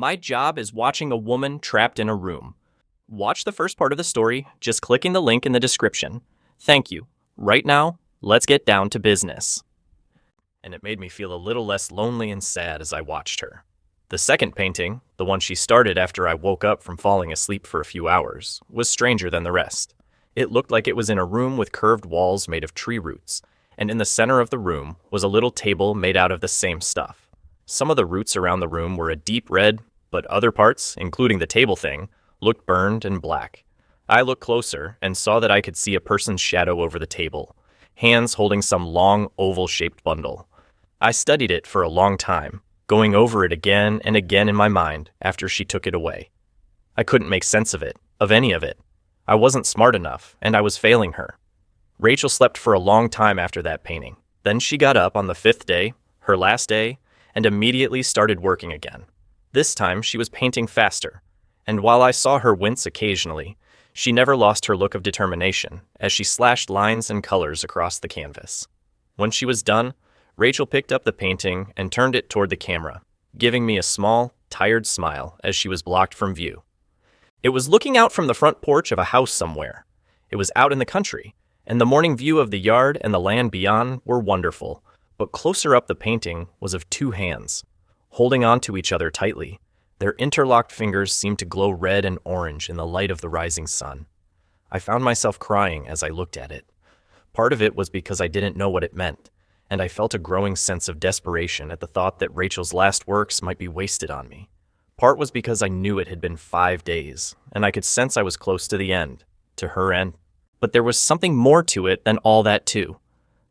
My job is watching a woman trapped in a room. Watch the first part of the story, just clicking the link in the description. Thank you. Right now, let's get down to business. And it made me feel a little less lonely and sad as I watched her. The second painting, the one she started after I woke up from falling asleep for a few hours, was stranger than the rest. It looked like it was in a room with curved walls made of tree roots, and in the center of the room was a little table made out of the same stuff. Some of the roots around the room were a deep red, but other parts, including the table thing, looked burned and black. I looked closer and saw that I could see a person's shadow over the table, hands holding some long, oval-shaped bundle. I studied it for a long time, going over it again and again in my mind after she took it away. I couldn't make sense of it, of any of it. I wasn't smart enough, and I was failing her. Rachel slept for a long time after that painting. Then she got up on the fifth day, her last day, and immediately started working again. This time she was painting faster, and while I saw her wince occasionally, she never lost her look of determination as she slashed lines and colors across the canvas. When she was done, Rachel picked up the painting and turned it toward the camera, giving me a small, tired smile as she was blocked from view. It was looking out from the front porch of a house somewhere. It was out in the country, and the morning view of the yard and the land beyond were wonderful, but closer up the painting was of two hands, holding on to each other tightly. Their interlocked fingers seemed to glow red and orange in the light of the rising sun. I found myself crying as I looked at it. Part of it was because I didn't know what it meant, and I felt a growing sense of desperation at the thought that Rachel's last works might be wasted on me. Part was because I knew it had been 5 days, and I could sense I was close to the end, to her end. But there was something more to it than all that too.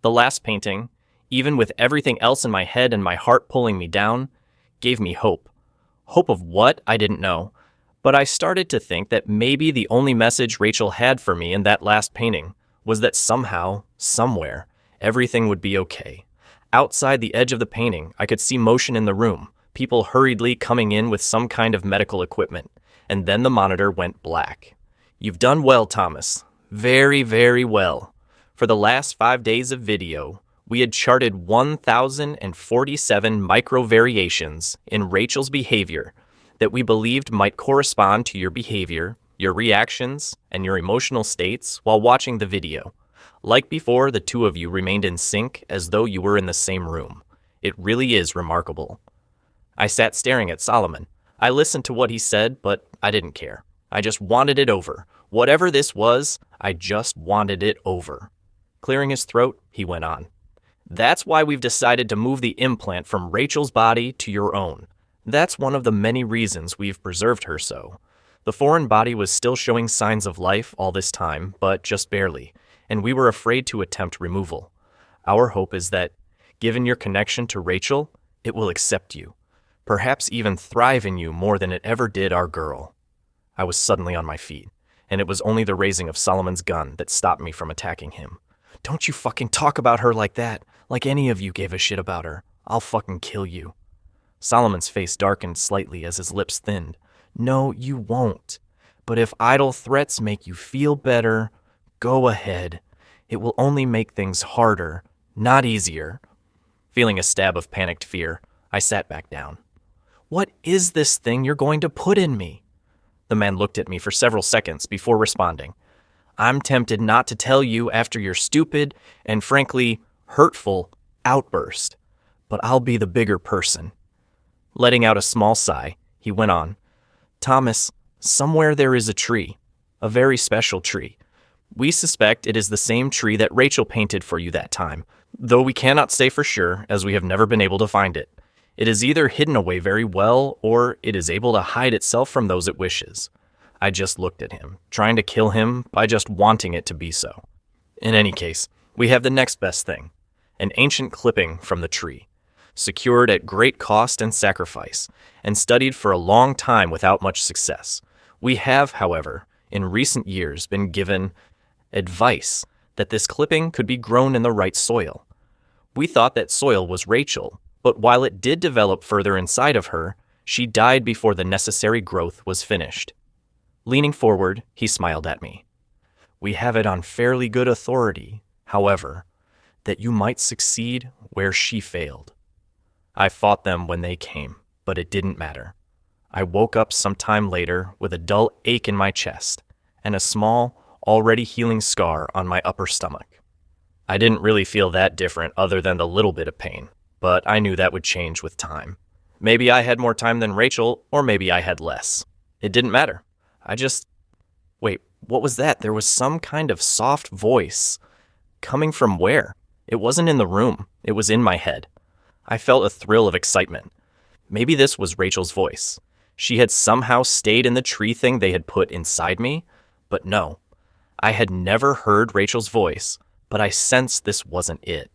The last painting, even with everything else in my head and my heart pulling me down, gave me hope. Hope of what? I didn't know. But I started to think that maybe the only message Rachel had for me in that last painting was that somehow, somewhere, everything would be okay. Outside the edge of the painting, I could see motion in the room, people hurriedly coming in with some kind of medical equipment, and then the monitor went black. You've done well, Thomas. Very, very well. For the last 5 days of video, we had charted 1,047 micro-variations in Rachel's behavior that we believed might correspond to your behavior, your reactions, and your emotional states while watching the video. Like before, the two of you remained in sync as though you were in the same room. It really is remarkable. I sat staring at Solomon. I listened to what he said, but I didn't care. I just wanted it over. Whatever this was, I just wanted it over. Clearing his throat, he went on. That's why we've decided to move the implant from Rachel's body to your own. That's one of the many reasons we've preserved her so. The foreign body was still showing signs of life all this time, but just barely, and we were afraid to attempt removal. Our hope is that, given your connection to Rachel, it will accept you, perhaps even thrive in you more than it ever did our girl. I was suddenly on my feet, and it was only the raising of Solomon's gun that stopped me from attacking him. Don't you fucking talk about her like that, like any of you gave a shit about her. I'll fucking kill you. Solomon's face darkened slightly as his lips thinned. No, you won't. But if idle threats make you feel better, go ahead. It will only make things harder, not easier. Feeling a stab of panicked fear, I sat back down. What is this thing you're going to put in me? The man looked at me for several seconds before responding. I'm tempted not to tell you after your stupid and frankly hurtful outburst, but I'll be the bigger person. Letting out a small sigh, he went on. Thomas, somewhere there is a tree, a very special tree. We suspect it is the same tree that Rachel painted for you that time, though we cannot say for sure as we have never been able to find it. It is either hidden away very well or it is able to hide itself from those it wishes. I just looked at him, trying to kill him by just wanting it to be so. In any case, we have the next best thing, an ancient clipping from the tree, secured at great cost and sacrifice, and studied for a long time without much success. We have, however, in recent years been given advice that this clipping could be grown in the right soil. We thought that soil was Rachel, but while it did develop further inside of her, she died before the necessary growth was finished. Leaning forward, he smiled at me. We have it on fairly good authority, however, that you might succeed where she failed. I fought them when they came, but it didn't matter. I woke up some time later with a dull ache in my chest and a small, already healing scar on my upper stomach. I didn't really feel that different other than the little bit of pain, but I knew that would change with time. Maybe I had more time than Rachel, or maybe I had less. It didn't matter. Wait, what was that? There was some kind of soft voice. Coming from where? It wasn't in the room. It was in my head. I felt a thrill of excitement. Maybe this was Rachel's voice. She had somehow stayed in the tree thing they had put inside me, but no. I had never heard Rachel's voice, but I sensed this wasn't it.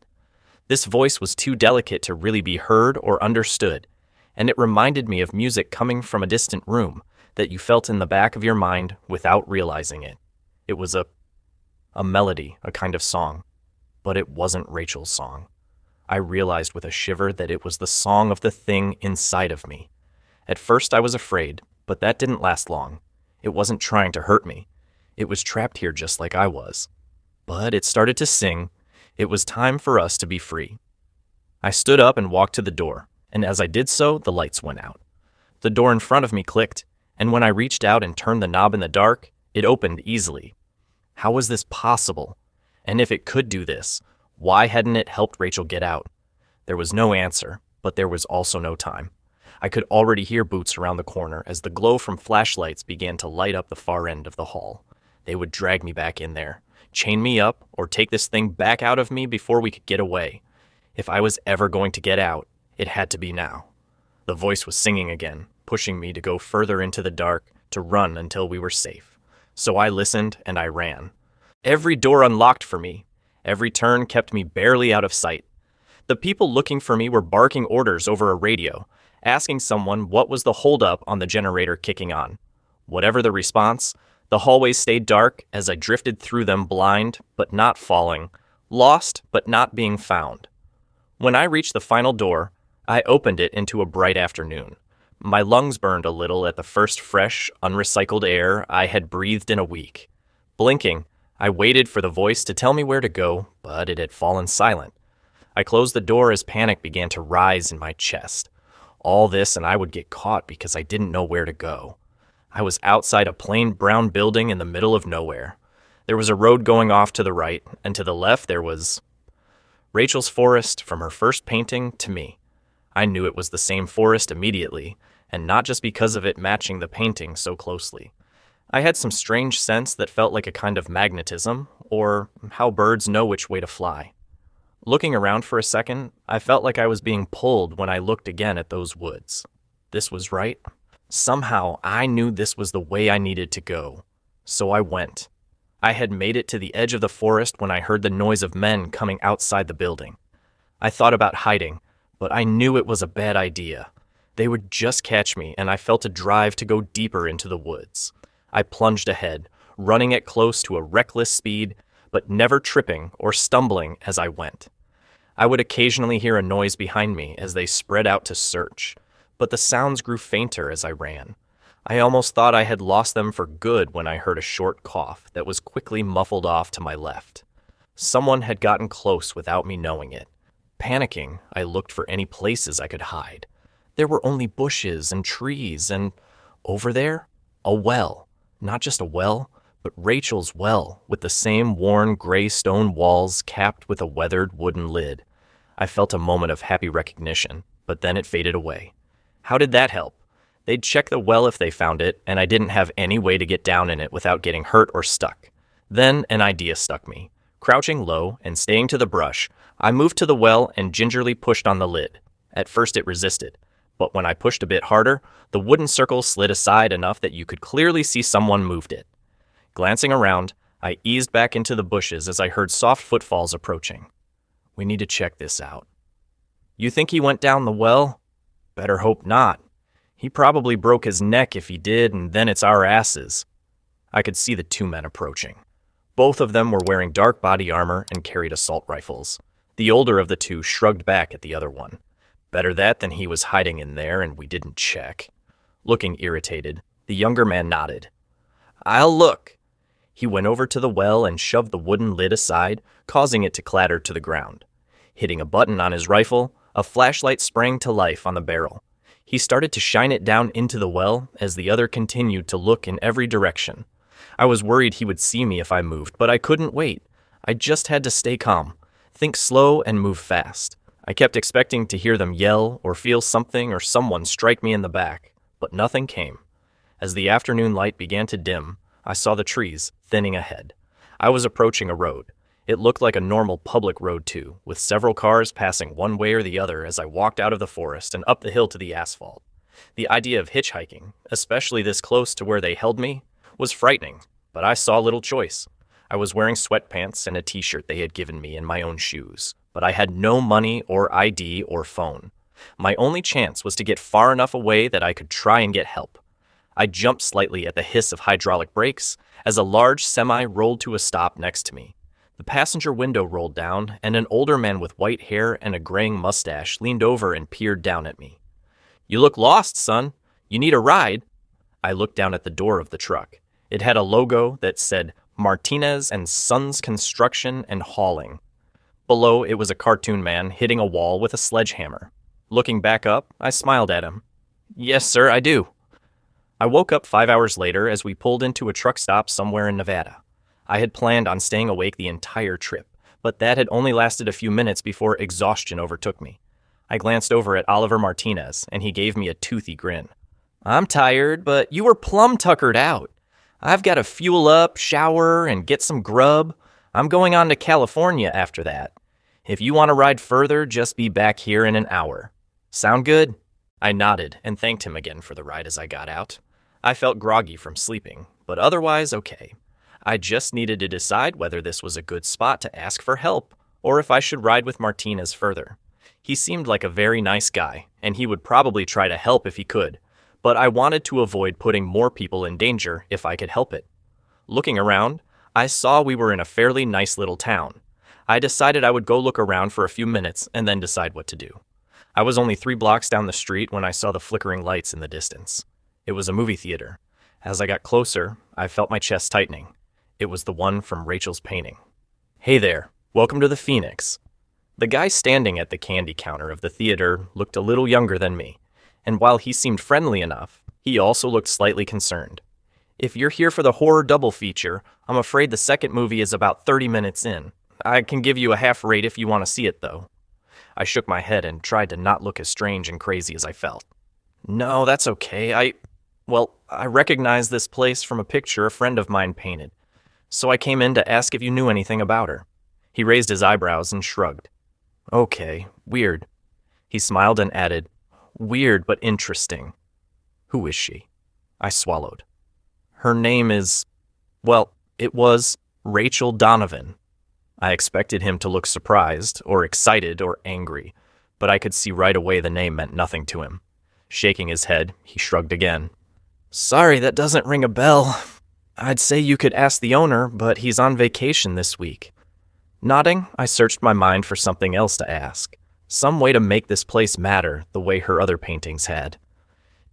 This voice was too delicate to really be heard or understood, and it reminded me of music coming from a distant room that you felt in the back of your mind without realizing it. It was a melody, a kind of song, but it wasn't Rachel's song. I realized with a shiver that it was the song of the thing inside of me. At first I was afraid, but that didn't last long. It wasn't trying to hurt me. It was trapped here just like I was. But it started to sing. It was time for us to be free. I stood up and walked to the door, and as I did so, the lights went out. The door in front of me clicked, and when I reached out and turned the knob in the dark, it opened easily. How was this possible? And if it could do this, why hadn't it helped Rachel get out? There was no answer, but there was also no time. I could already hear boots around the corner as the glow from flashlights began to light up the far end of the hall. They would drag me back in there, chain me up, or take this thing back out of me before we could get away. If I was ever going to get out, it had to be now. The voice was singing again, pushing me to go further into the dark, to run until we were safe. So I listened and I ran. Every door unlocked for me. Every turn kept me barely out of sight. The people looking for me were barking orders over a radio, asking someone what was the holdup on the generator kicking on. Whatever the response, the hallways stayed dark as I drifted through them, blind but not falling, lost but not being found. When I reached the final door, I opened it into a bright afternoon. My lungs burned a little at the first fresh, unrecycled air I had breathed in a week. Blinking, I waited for the voice to tell me where to go, but it had fallen silent. I closed the door as panic began to rise in my chest. All this and I would get caught because I didn't know where to go. I was outside a plain brown building in the middle of nowhere. There was a road going off to the right, and to the left there was Rachel's forest from her first painting to me. I knew it was the same forest immediately, and not just because of it matching the painting so closely. I had some strange sense that felt like a kind of magnetism, or how birds know which way to fly. Looking around for a second, I felt like I was being pulled when I looked again at those woods. This was right. Somehow I knew this was the way I needed to go. So I went. I had made it to the edge of the forest when I heard the noise of men coming outside the building. I thought about hiding, but I knew it was a bad idea. They would just catch me, and I felt a drive to go deeper into the woods. I plunged ahead, running at close to a reckless speed, but never tripping or stumbling as I went. I would occasionally hear a noise behind me as they spread out to search, but the sounds grew fainter as I ran. I almost thought I had lost them for good when I heard a short cough that was quickly muffled off to my left. Someone had gotten close without me knowing it. Panicking, I looked for any places I could hide. There were only bushes and trees, and over there, a well. Not just a well, but Rachel's well, with the same worn gray stone walls capped with a weathered wooden lid. I felt a moment of happy recognition, but then it faded away. How did that help? They'd check the well if they found it, and I didn't have any way to get down in it without getting hurt or stuck. Then an idea struck me. Crouching low and staying to the brush, I moved to the well and gingerly pushed on the lid. At first it resisted, but when I pushed a bit harder, the wooden circle slid aside enough that you could clearly see someone moved it. Glancing around, I eased back into the bushes as I heard soft footfalls approaching. We need to check this out. You think he went down the well? Better hope not. He probably broke his neck if he did, and then it's our asses. I could see the two men approaching. Both of them were wearing dark body armor and carried assault rifles. The older of the two shrugged back at the other one. Better that than he was hiding in there and we didn't check. Looking irritated, the younger man nodded. I'll look. He went over to the well and shoved the wooden lid aside, causing it to clatter to the ground. Hitting a button on his rifle, a flashlight sprang to life on the barrel. He started to shine it down into the well as the other continued to look in every direction. I was worried he would see me if I moved, but I couldn't wait. I just had to stay calm, think slow, and move fast. I kept expecting to hear them yell or feel something or someone strike me in the back, but nothing came. As the afternoon light began to dim, I saw the trees thinning ahead. I was approaching a road. It looked like a normal public road too, with several cars passing one way or the other as I walked out of the forest and up the hill to the asphalt. The idea of hitchhiking, especially this close to where they held me, was frightening, but I saw little choice. I was wearing sweatpants and a t-shirt they had given me and my own shoes, but I had no money or ID or phone. My only chance was to get far enough away that I could try and get help. I jumped slightly at the hiss of hydraulic brakes as a large semi rolled to a stop next to me. The passenger window rolled down, and an older man with white hair and a graying mustache leaned over and peered down at me. "You look lost, son. You need a ride?" I looked down at the door of the truck. It had a logo that said Martinez and Sons Construction and Hauling. Below, it was a cartoon man hitting a wall with a sledgehammer. Looking back up, I smiled at him. "Yes, sir, I do." I woke up 5 hours later as we pulled into a truck stop somewhere in Nevada. I had planned on staying awake the entire trip, but that had only lasted a few minutes before exhaustion overtook me. I glanced over at Oliver Martinez, and he gave me a toothy grin. "I'm tired, but you were plumb tuckered out. I've got to fuel up, shower, and get some grub. I'm going on to California after that. If you want to ride further, just be back here in an hour. Sound good?" I nodded and thanked him again for the ride as I got out. I felt groggy from sleeping, but otherwise okay. I just needed to decide whether this was a good spot to ask for help, or if I should ride with Martinez further. He seemed like a very nice guy, and he would probably try to help if he could, but I wanted to avoid putting more people in danger if I could help it. Looking around, I saw we were in a fairly nice little town. I decided I would go look around for a few minutes and then decide what to do. I was only 3 blocks down the street when I saw the flickering lights in the distance. It was a movie theater. As I got closer, I felt my chest tightening. It was the one from Rachel's painting. "Hey there, welcome to the Phoenix." The guy standing at the candy counter of the theater looked a little younger than me, and while he seemed friendly enough, he also looked slightly concerned. "If you're here for the horror double feature, I'm afraid the second movie is about 30 minutes in. I can give you a half rate if you want to see it, though." I shook my head and tried to not look as strange and crazy as I felt. "No, that's okay. I recognize this place from a picture a friend of mine painted. So I came in to ask if you knew anything about her." He raised his eyebrows and shrugged. "Okay, weird." He smiled and added, "Weird but interesting." "Who is she?" I swallowed. "Her name is, it was Rachel Donovan." I expected him to look surprised or excited or angry, but I could see right away the name meant nothing to him. Shaking his head, he shrugged again. "Sorry, that doesn't ring a bell. I'd say you could ask the owner, but he's on vacation this week." Nodding, I searched my mind for something else to ask. Some way to make this place matter the way her other paintings had.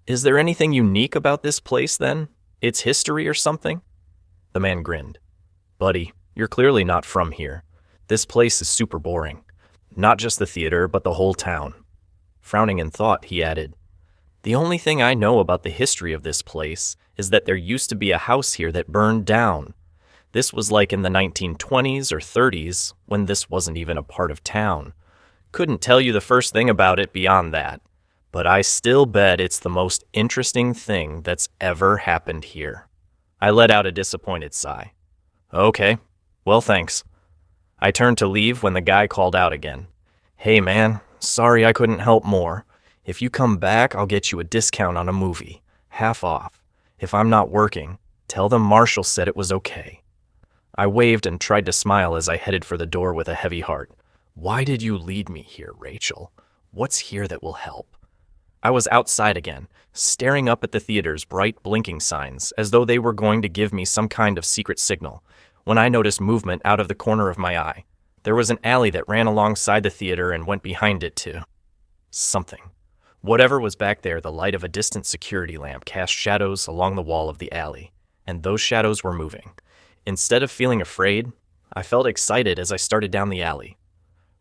"Is there anything unique about this place, then? Its history or something?" The man grinned. "Buddy, you're clearly not from here. This place is super boring. Not just the theater, but the whole town." Frowning in thought, he added, "The only thing I know about the history of this place is that there used to be a house here that burned down. This was like in the 1920s or 30s, when this wasn't even a part of town. Couldn't tell you the first thing about it beyond that, but I still bet it's the most interesting thing that's ever happened here." I let out a disappointed sigh. "Okay, well thanks." I turned to leave when the guy called out again. "Hey man, sorry I couldn't help more. If you come back, I'll get you a discount on a movie, half off. If I'm not working, tell them Marshall said it was okay." I waved and tried to smile as I headed for the door with a heavy heart. Why did you lead me here, Rachel? What's here that will help? I was outside again, staring up at the theater's bright blinking signs as though they were going to give me some kind of secret signal, when I noticed movement out of the corner of my eye. There was an alley that ran alongside the theater and went behind it too. Something. Whatever was back there, the light of a distant security lamp cast shadows along the wall of the alley, and those shadows were moving. Instead of feeling afraid, I felt excited as I started down the alley.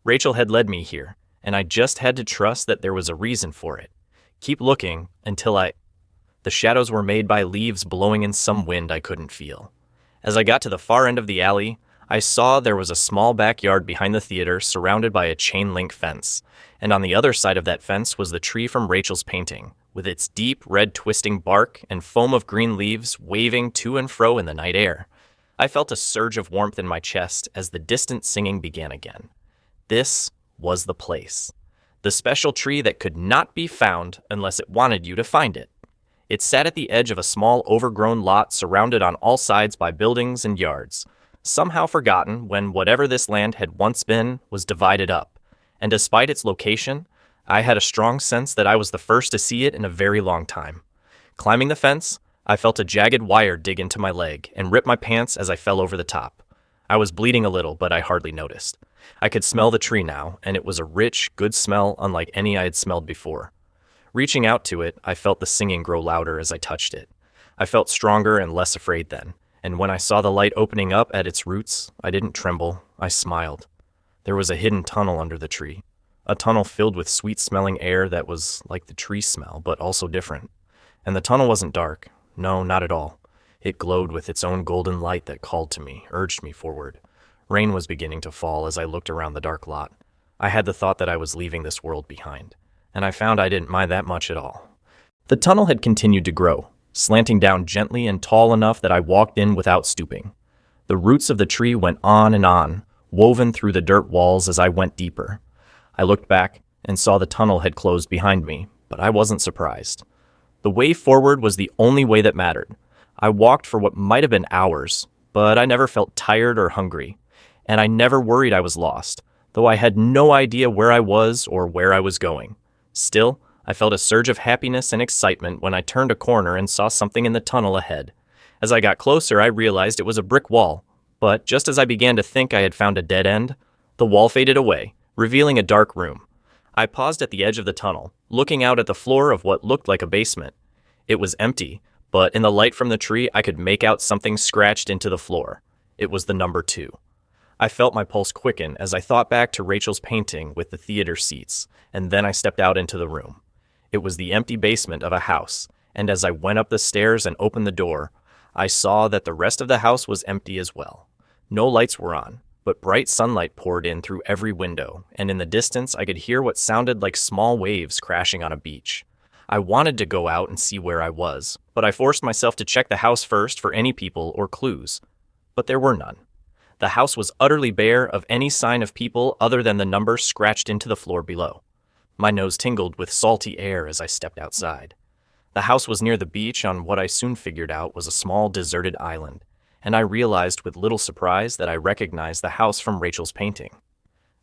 Rachel had led me here, and I just had to trust that there was a reason for it. Keep looking until The shadows were made by leaves blowing in some wind I couldn't feel. As I got to the far end of the alley, I saw there was a small backyard behind the theater surrounded by a chain-link fence, and on the other side of that fence was the tree from Rachel's painting, with its deep red twisting bark and foam of green leaves waving to and fro in the night air. I felt a surge of warmth in my chest as the distant singing began again. This was the place. The special tree that could not be found unless it wanted you to find it. It sat at the edge of a small overgrown lot surrounded on all sides by buildings and yards, somehow forgotten when whatever this land had once been was divided up, and despite its location, I had a strong sense that I was the first to see it in a very long time. Climbing the fence, I felt a jagged wire dig into my leg and rip my pants as I fell over the top. I was bleeding a little, but I hardly noticed. I could smell the tree now, and it was a rich, good smell unlike any I had smelled before. Reaching out to it, I felt the singing grow louder as I touched it. I felt stronger and less afraid then, and when I saw the light opening up at its roots, I didn't tremble, I smiled. There was a hidden tunnel under the tree, a tunnel filled with sweet-smelling air that was like the tree smell, but also different. And the tunnel wasn't dark. No, not at all. It glowed with its own golden light that called to me, urged me forward. Rain was beginning to fall as I looked around the dark lot. I had the thought that I was leaving this world behind, and I found I didn't mind that much at all. The tunnel had continued to grow, slanting down gently and tall enough that I walked in without stooping. The roots of the tree went on, woven through the dirt walls as I went deeper. I looked back and saw the tunnel had closed behind me, but I wasn't surprised. The way forward was the only way that mattered. I walked for what might have been hours, but I never felt tired or hungry, and I never worried I was lost, though I had no idea where I was or where I was going. Still, I felt a surge of happiness and excitement when I turned a corner and saw something in the tunnel ahead. As I got closer, I realized it was a brick wall, but just as I began to think I had found a dead end, the wall faded away, revealing a dark room. I paused at the edge of the tunnel, looking out at the floor of what looked like a basement. It was empty, but in the light from the tree, I could make out something scratched into the floor. It was the number 2. I felt my pulse quicken as I thought back to Rachel's painting with the theater seats, and then I stepped out into the room. It was the empty basement of a house, and as I went up the stairs and opened the door, I saw that the rest of the house was empty as well. No lights were on, but bright sunlight poured in through every window, and in the distance I could hear what sounded like small waves crashing on a beach. I wanted to go out and see where I was, but I forced myself to check the house first for any people or clues. But there were none. The house was utterly bare of any sign of people other than the number scratched into the floor below. My nose tingled with salty air as I stepped outside. The house was near the beach on what I soon figured out was a small deserted island, and I realized with little surprise that I recognized the house from Rachel's painting.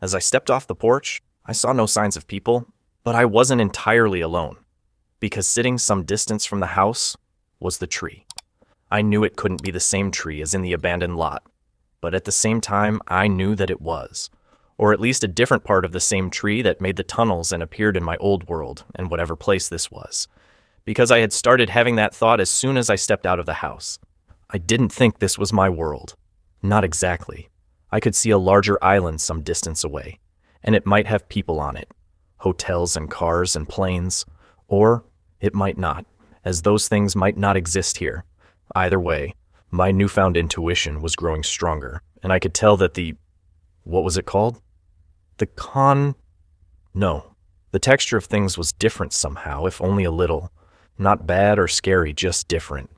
As I stepped off the porch, I saw no signs of people, but I wasn't entirely alone, because sitting some distance from the house was the tree. I knew it couldn't be the same tree as in the abandoned lot, but at the same time, I knew that it was, or at least a different part of the same tree that made the tunnels and appeared in my old world, and whatever place this was, because I had started having that thought as soon as I stepped out of the house. I didn't think this was my world. Not exactly. I could see a larger island some distance away, and it might have people on it, hotels and cars and planes, or it might not, as those things might not exist here. Either way, my newfound intuition was growing stronger, and I could tell that what was it called? No. The texture of things was different somehow, if only a little. Not bad or scary, just different.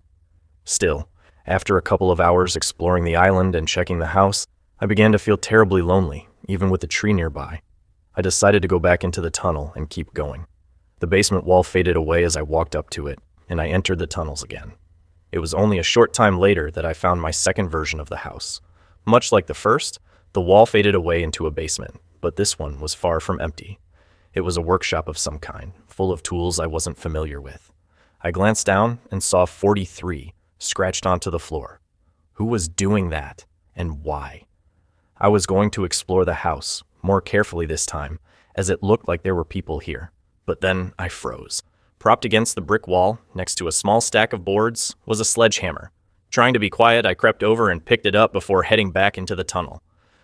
Still, after a couple of hours exploring the island and checking the house, I began to feel terribly lonely, even with the tree nearby. I decided to go back into the tunnel and keep going. The basement wall faded away as I walked up to it, and I entered the tunnels again. It was only a short time later that I found my second version of the house. Much like the first, the wall faded away into a basement, but this one was far from empty. It was a workshop of some kind, full of tools I wasn't familiar with. I glanced down and saw 43 scratched onto the floor. Who was doing that, and why? I was going to explore the house, more carefully this time, as it looked like there were people here. But then I froze. Propped against the brick wall, next to a small stack of boards, was a sledgehammer. Trying to be quiet, I crept over and picked it up before heading back into the tunnel.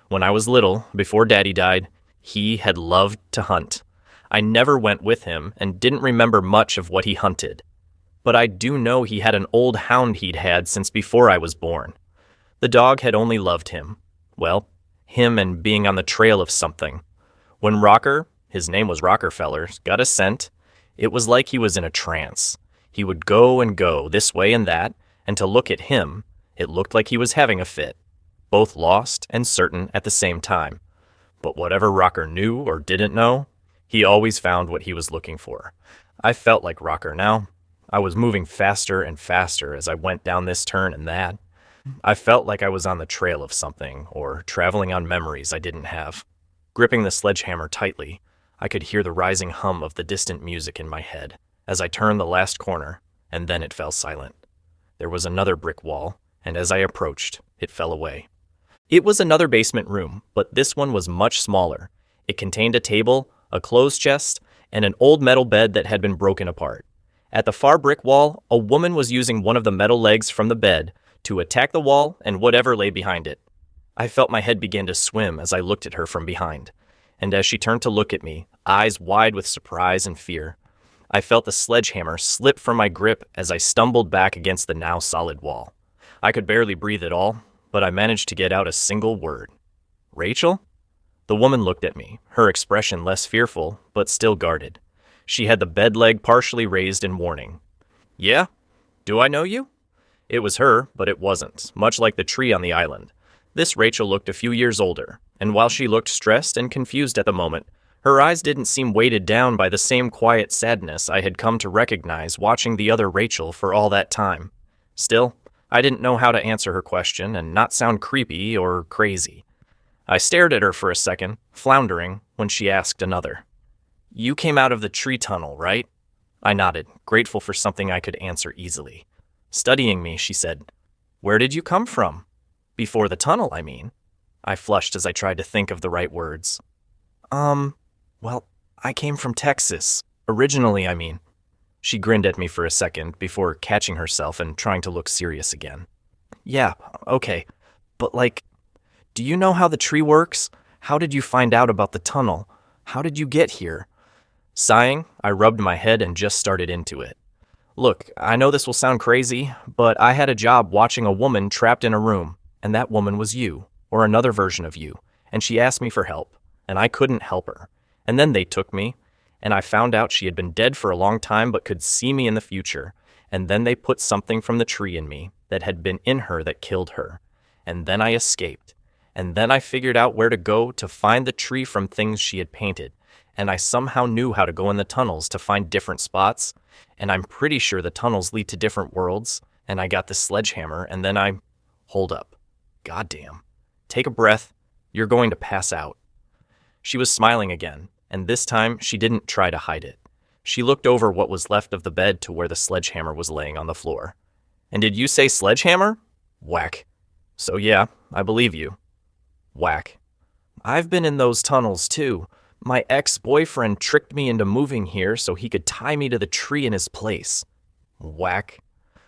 When I was little, before Daddy died, he had loved to hunt. I never went with him and didn't remember much of what he hunted. But I do know he had an old hound he'd had since before I was born. The dog had only loved him. Well, him and being on the trail of something. When Rocker, his name was Rockefeller, got a scent, it was like he was in a trance. He would go and go, this way and that, and to look at him, it looked like he was having a fit, both lost and certain at the same time. But whatever Rocker knew or didn't know, he always found what he was looking for. I felt like Rocker now. I was moving faster and faster as I went down this turn and that. I felt like I was on the trail of something, or traveling on memories I didn't have. Gripping the sledgehammer tightly, I could hear the rising hum of the distant music in my head as I turned the last corner, and then it fell silent. There was another brick wall, and as I approached, it fell away. It was another basement room, but this one was much smaller. It contained a table, a clothes chest, and an old metal bed that had been broken apart. At the far brick wall, a woman was using one of the metal legs from the bed to attack the wall and whatever lay behind it. I felt my head begin to swim as I looked at her from behind, and as she turned to look at me, eyes wide with surprise and fear, I felt the sledgehammer slip from my grip as I stumbled back against the now solid wall. I could barely breathe at all, but I managed to get out a single word. "Rachel?" The woman looked at me, her expression less fearful, but still guarded. She had the bed leg partially raised in warning. "Yeah? Do I know you?" It was her, but it wasn't, much like the tree on the island. This Rachel looked a few years older, and while she looked stressed and confused at the moment, her eyes didn't seem weighted down by the same quiet sadness I had come to recognize watching the other Rachel for all that time. Still, I didn't know how to answer her question and not sound creepy or crazy. I stared at her for a second, floundering, when she asked another. "You came out of the tree tunnel, right?" I nodded, grateful for something I could answer easily. Studying me, she said, "Where did you come from?" "Before the tunnel, I mean." I flushed as I tried to think of the right words. Well, I came from Texas. Originally, I mean." She grinned at me for a second before catching herself and trying to look serious again. "Yeah, okay. But do you know how the tree works? How did you find out about the tunnel? How did you get here?" Sighing, I rubbed my head and just started into it. "Look, I know this will sound crazy, but I had a job watching a woman trapped in a room, and that woman was you, or another version of you, and she asked me for help, and I couldn't help her. And then they took me, and I found out she had been dead for a long time but could see me in the future, and then they put something from the tree in me that had been in her that killed her. And then I escaped, and then I figured out where to go to find the tree from things she had painted, and I somehow knew how to go in the tunnels to find different spots, and I'm pretty sure the tunnels lead to different worlds, and I got the sledgehammer, and then I... Hold up. Goddamn. Take a breath. You're going to pass out." She was smiling again, and this time she didn't try to hide it. She looked over what was left of the bed to where the sledgehammer was laying on the floor. "And did you say sledgehammer?" Whack. "So yeah, I believe you." Whack. "I've been in those tunnels too. My ex-boyfriend tricked me into moving here so he could tie me to the tree in his place." Whack.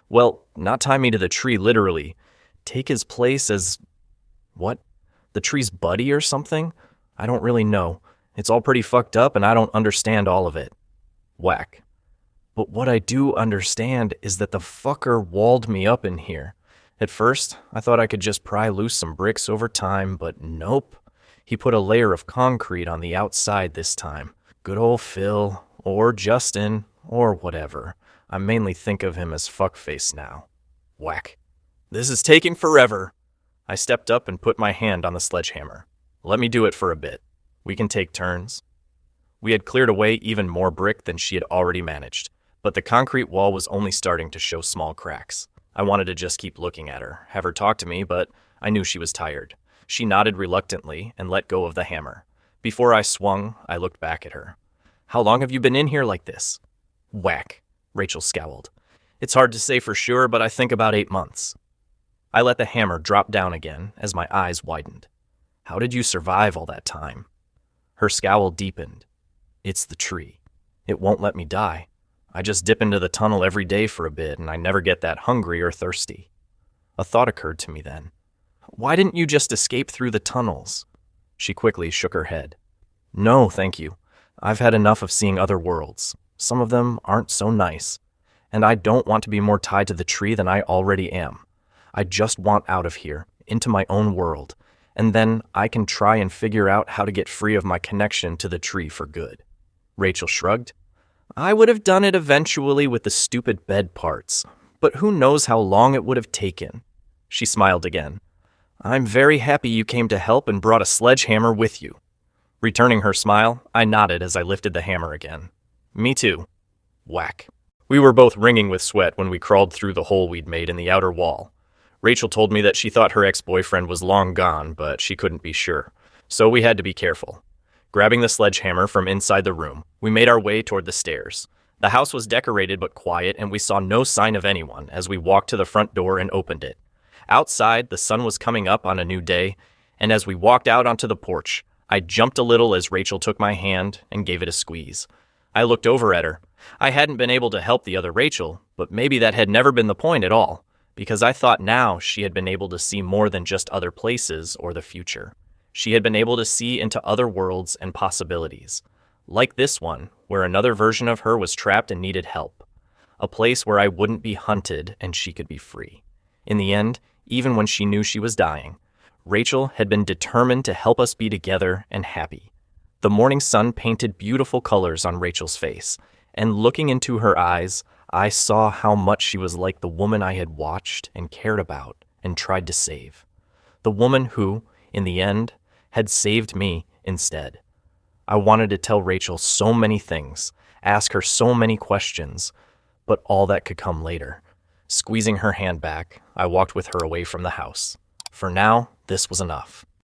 "Well, not tie me to the tree literally. Take his place as... what? The tree's buddy or something? I don't really know. It's all pretty fucked up and I don't understand all of it." Whack. "But what I do understand is that the fucker walled me up in here. At first, I thought I could just pry loose some bricks over time, but nope. He put a layer of concrete on the outside this time. Good old Phil, or Justin, or whatever. I mainly think of him as fuckface now." Whack. "This is taking forever." I stepped up and put my hand on the sledgehammer. "Let me do it for a bit. We can take turns." We had cleared away even more brick than she had already managed, but the concrete wall was only starting to show small cracks. I wanted to just keep looking at her, have her talk to me, but I knew she was tired. She nodded reluctantly and let go of the hammer. Before I swung, I looked back at her. "How long have you been in here like this?" Whack. Rachel scowled. "It's hard to say for sure, but I think about 8 months." I let the hammer drop down again as my eyes widened. "How did you survive all that time?" Her scowl deepened. "It's the tree. It won't let me die. I just dip into the tunnel every day for a bit, and I never get that hungry or thirsty." A thought occurred to me then. "Why didn't you just escape through the tunnels?" She quickly shook her head. "No, thank you. I've had enough of seeing other worlds. Some of them aren't so nice. And I don't want to be more tied to the tree than I already am. I just want out of here, into my own world, and then I can try and figure out how to get free of my connection to the tree for good. Rachel shrugged. I would have done it eventually with the stupid bed parts, but who knows how long it would have taken. She smiled again. I'm very happy you came to help and brought a sledgehammer with you. Returning her smile, I nodded as I lifted the hammer again. Me too. Whack. We were both wringing with sweat when we crawled through the hole we'd made in the outer wall. Rachel told me that she thought her ex-boyfriend was long gone, but she couldn't be sure, so we had to be careful. Grabbing the sledgehammer from inside the room, we made our way toward the stairs. The house was decorated but quiet, and we saw no sign of anyone as we walked to the front door and opened it. Outside, the sun was coming up on a new day, and as we walked out onto the porch, I jumped a little as Rachel took my hand and gave it a squeeze. I looked over at her. I hadn't been able to help the other Rachel, but maybe that had never been the point at all, because I thought now she had been able to see more than just other places or the future. She had been able to see into other worlds and possibilities, like this one, where another version of her was trapped and needed help. A place where I wouldn't be hunted and she could be free. In the end, even when she knew she was dying, Rachel had been determined to help us be together and happy. The morning sun painted beautiful colors on Rachel's face, and looking into her eyes, I saw how much she was like the woman I had watched and cared about and tried to save. The woman who, in the end, had saved me instead. I wanted to tell Rachel so many things, ask her so many questions, but all that could come later. Squeezing her hand back, I walked with her away from the house. For now, this was enough.